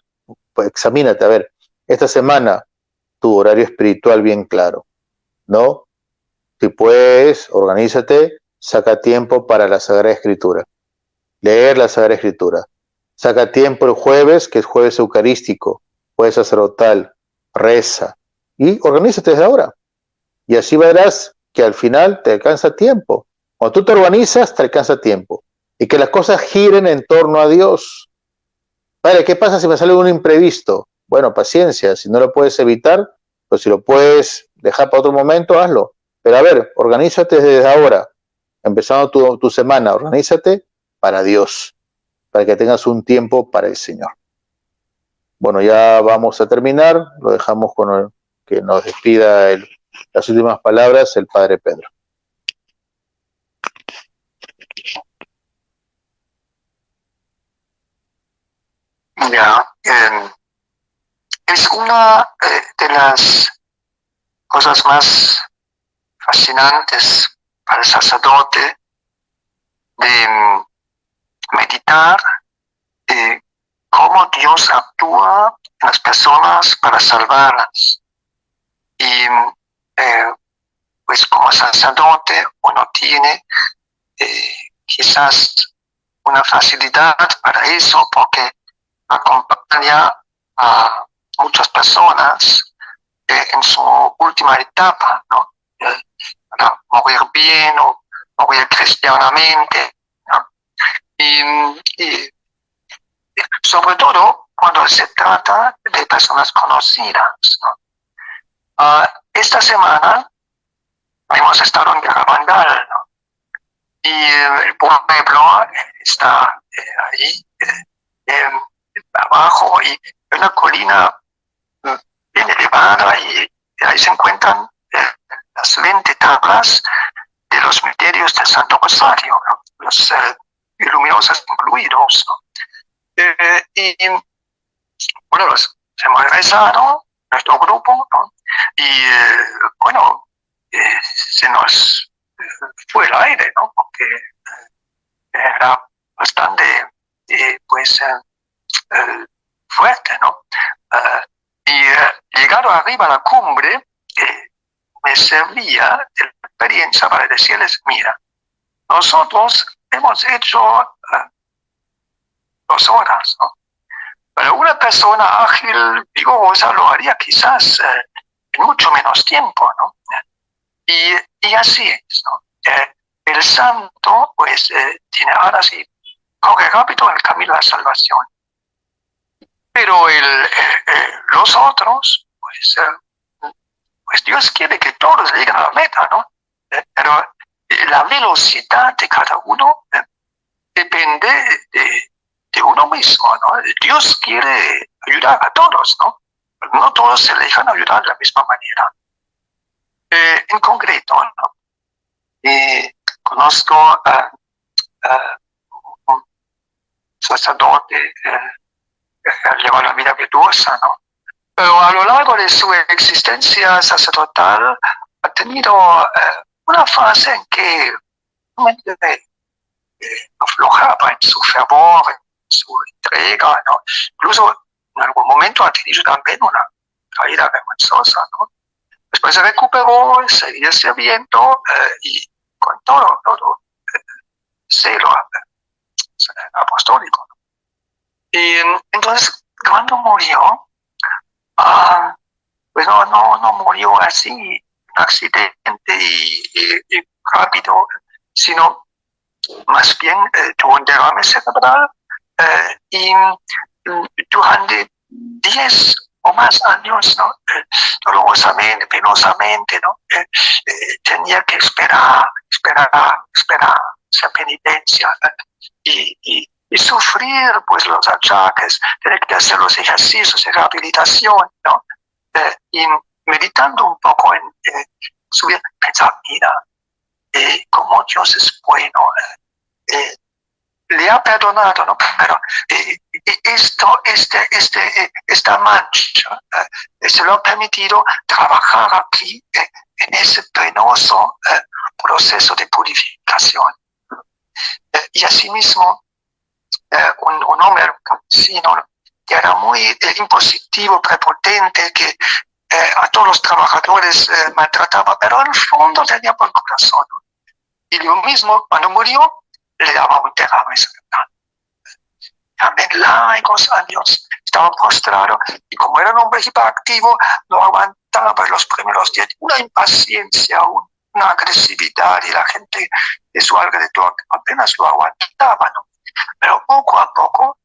pues, examínate, a ver, esta semana tu horario espiritual bien claro, ¿no? Si puedes, organízate, saca tiempo para la Sagrada Escritura, leer la Sagrada Escritura. Saca tiempo el jueves, que es jueves eucarístico, jueves sacerdotal, reza y organízate desde ahora. Y así verás que al final te alcanza tiempo. Cuando tú te organizas, te alcanza tiempo. Y que las cosas giren en torno a Dios. Vale, ¿qué pasa si me sale un imprevisto? Bueno, paciencia, si no lo puedes evitar, pues si lo puedes dejar para otro momento, hazlo. Pero a ver, organízate desde ahora, empezando tu semana, organízate para Dios, para que tengas un tiempo para el Señor. Bueno, ya vamos a terminar, lo dejamos con que nos despida las últimas palabras el Padre Pedro. Ya, es una de las cosas más fascinantes para el sacerdote de meditar cómo Dios actúa en las personas para salvarlas. Y pues como sacerdote uno tiene quizás una facilidad para eso porque acompaña a muchas personas en su última etapa, ¿no? Para morir bien o morir cristianamente, ¿no? Y sobre todo cuando se trata de personas conocidas, ¿no? Esta semana hemos estado en Garabandal, ¿no? Y el pueblo está ahí abajo y una colina bien elevada y ahí se encuentran las 20 tablas de los misterios del Santo Rosario, ¿no? Los luminosos incluidos, ¿no? Y bueno, los hemos rezado, nuestro grupo, ¿no? Y bueno, se nos fue el aire, ¿no? Porque era bastante, pues, fuerte, ¿no? Y llegado arriba a la cumbre, me servía de experiencia para decirles, mira, nosotros hemos hecho 2 horas, ¿no? Pero una persona ágil, vigorosa, lo haría quizás en mucho menos tiempo, ¿no? Y así es, ¿no? El santo, pues, tiene alas y corre rápido en el camino de la salvación. Pero los otros, pues Dios quiere que todos lleguen a la meta, ¿no? Pero la velocidad de cada uno depende de uno mismo, ¿no? Dios quiere ayudar a todos, ¿no? No todos se dejan ayudar de la misma manera. En concreto, ¿no? Conozco a un sacerdote que lleva una vida virtuosa, ¿no? Pero a lo largo de su existencia sacerdotal ha tenido una fase en que aflojaba en su fervor, en su entrega, ¿no? Incluso en algún momento ha tenido también una caída vergonzosa, ¿no? Después se recuperó, seguía sirviendo y con todo celo apostólico, ¿no? Y entonces, cuando murió, pues no murió así, un accidente y rápido, sino más bien tuvo un derrame cerebral y durante 10 o más años, ¿no? Dolorosamente, penosamente, ¿no? Tenía que esperar hacer penitencia y sufrir pues los achaques, tener que hacer los ejercicios de rehabilitación, ¿no? Y meditando un poco en su vida, pensaba, mira, cómo Dios es bueno, le ha perdonado, ¿no? Pero esta mancha se lo ha permitido trabajar aquí en ese penoso proceso de purificación. Y asimismo, un hombre campesino que era muy impositivo, prepotente, que a todos los trabajadores maltrataba, pero en el fondo tenía buen corazón, ¿no? Y lo mismo, cuando murió, le daba un derrame cerebral. También largos años estaba postrado, y como era un hombre hiperactivo, no aguantaba los primeros días, una impaciencia, una agresividad, y la gente de su alrededor apenas lo aguantaba, ¿no? Pero poco a poco,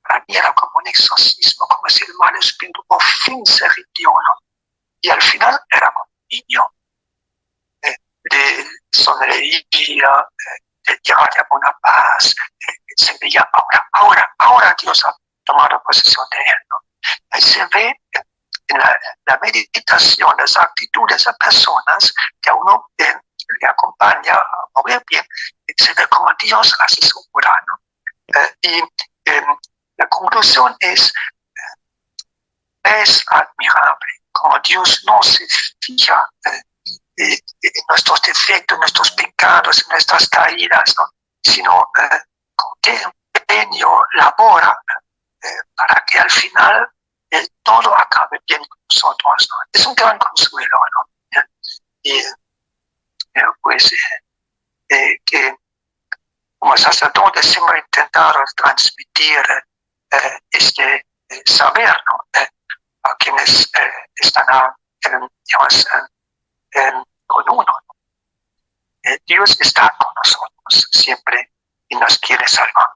para mí era como un exorcismo, como si el mal espíritu por fin se rindió, ¿no? Y al final era como un niño, de sonreía, de llegar a una paz, se veía ahora Dios ha tomado posesión de él, ¿no? Ahí se ve en la meditación, las actitudes de personas que a uno le acompaña a mover bien, se ve como Dios hace su obra, ¿no? Y la conclusión es admirable como Dios no se fija en nuestros defectos, en nuestros pecados, en nuestras caídas, ¿no? Sino con qué empeño labora para que al final todo acabe bien con nosotros, ¿no? Es un gran consuelo, ¿no? Y pues que como sacerdote siempre intentaron transmitir este saber, ¿no? A quienes están digamos, con uno, ¿no? Dios está con nosotros siempre y nos quiere salvar.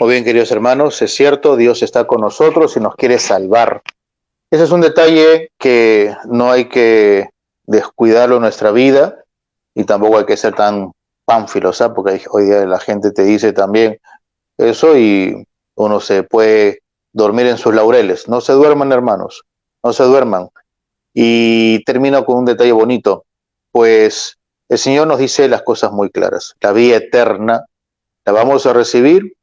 Muy bien, queridos hermanos, es cierto, Dios está con nosotros y nos quiere salvar. Ese es un detalle que no hay que descuidarlo en nuestra vida y tampoco hay que ser tan pánfilos, ¿sabes? Porque hoy día la gente te dice también eso y uno se puede dormir en sus laureles. No se duerman, hermanos, no se duerman. Y termino con un detalle bonito, pues el Señor nos dice las cosas muy claras. La vida eterna la vamos a recibir,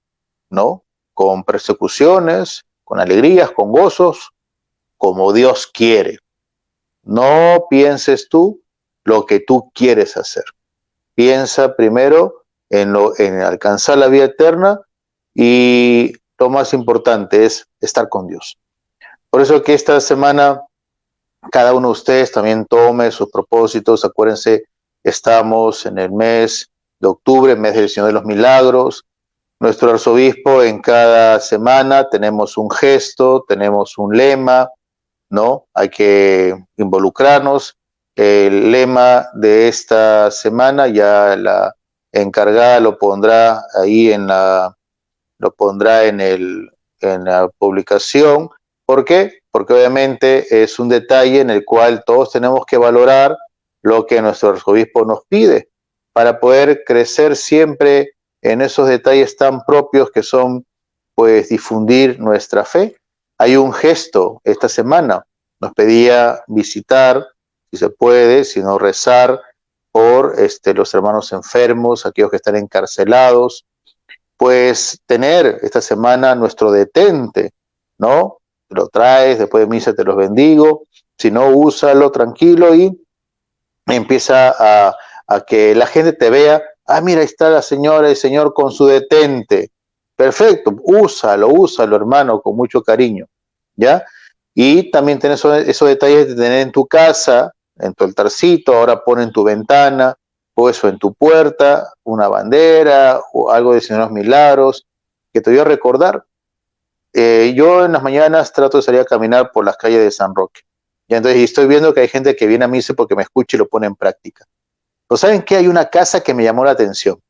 ¿no? Con persecuciones, con alegrías, con gozos, como Dios quiere. No pienses tú lo que tú quieres hacer. Piensa primero en alcanzar la vida eterna y lo más importante es estar con Dios. Por eso que esta semana cada uno de ustedes también tome sus propósitos. Acuérdense, estamos en el mes de octubre, mes del Señor de los Milagros. Nuestro arzobispo en cada semana tenemos un gesto, tenemos un lema, ¿no? Hay que involucrarnos. El lema de esta semana ya la encargada lo pondrá ahí en la publicación. ¿Por qué? Porque obviamente es un detalle en el cual todos tenemos que valorar lo que nuestro arzobispo nos pide para poder crecer siempre en esos detalles tan propios que son, pues, difundir nuestra fe. Hay un gesto esta semana, nos pedía visitar, si se puede, si no rezar por los hermanos enfermos, aquellos que están encarcelados, pues tener esta semana nuestro detente, ¿no? Lo traes, después de misa te los bendigo, si no, úsalo tranquilo y empieza a que la gente te vea, mira, ahí está la señora, el señor con su detente, perfecto, úsalo, hermano, con mucho cariño, ¿ya? Y también tenés esos detalles de tener en tu casa, en tu altarcito, ahora pon en tu ventana, o eso en tu puerta, una bandera o algo de Señor de los Milagros, que te voy a recordar. Yo en las mañanas trato de salir a caminar por las calles de San Roque. Y entonces estoy viendo que hay gente que viene a misa porque me escucha y lo pone en práctica. Pues ¿saben qué? Hay una casa que me llamó la atención,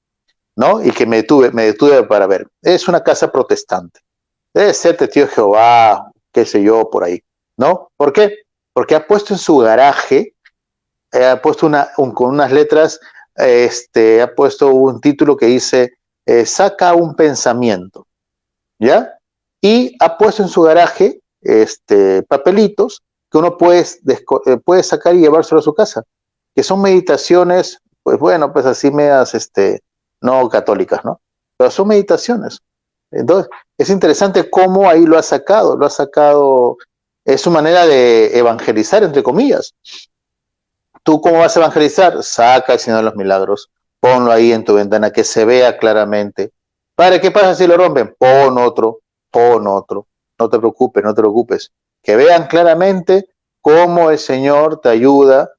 ¿no? Y que me detuve para ver. Es una casa protestante. Debe ser Testigo de Jehová, qué sé yo, por ahí, ¿no? ¿Por qué? Porque ha puesto en su garaje, ha puesto con unas letras, ha puesto un título que dice, saca un pensamiento, ¿ya? y ha puesto en su garaje papelitos que uno puede sacar y llevárselo a su casa, que son meditaciones, pues bueno, pues así medias no católicas, ¿no? Pero son meditaciones. Entonces, es interesante cómo ahí lo ha sacado, es su manera de evangelizar, entre comillas. ¿Tú cómo vas a evangelizar? Saca el Señor de los Milagros, ponlo ahí en tu ventana, que se vea claramente. Padre, ¿qué pasa si lo rompen? Pon otro, no te preocupes, no te preocupes. Que vean claramente cómo el Señor te ayuda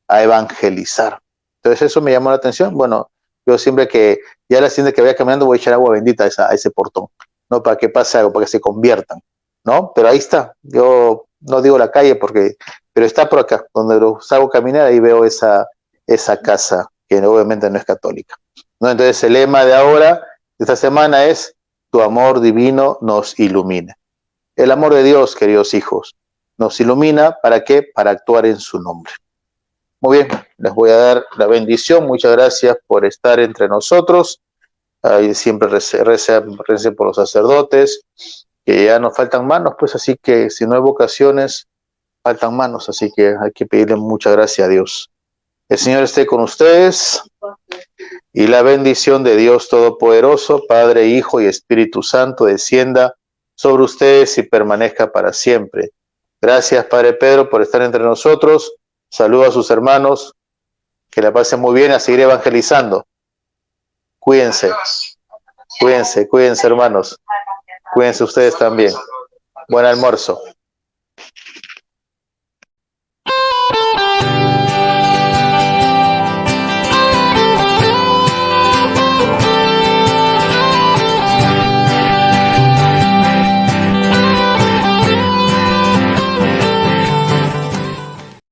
a evangelizar. Entonces eso me llamó la atención. Bueno, yo siempre que ya la siente que vaya caminando voy a echar agua bendita a ese portón, ¿no? Para que pase algo, para que se conviertan, ¿no? Pero ahí está. Yo no digo la calle pero está por acá, donde lo salgo a caminar, ahí veo esa casa, que obviamente no es católica, ¿no? Entonces el lema de ahora, de esta semana, es: tu amor divino nos ilumina. El amor de Dios, queridos hijos, nos ilumina, ¿para qué? Para actuar en su nombre. Muy bien, les voy a dar la bendición. Muchas gracias por estar entre nosotros. Ahí siempre recen por los sacerdotes, que ya nos faltan manos, pues así que si no hay vocaciones, faltan manos, así que hay que pedirle mucha gracia a Dios. El Señor esté con ustedes y la bendición de Dios Todopoderoso, Padre, Hijo y Espíritu Santo, descienda sobre ustedes y permanezca para siempre. Gracias, Padre Pedro, por estar entre nosotros. Saludos a sus hermanos, que la pasen muy bien, a seguir evangelizando. Cuídense, hermanos. Cuídense ustedes también. Buen almuerzo.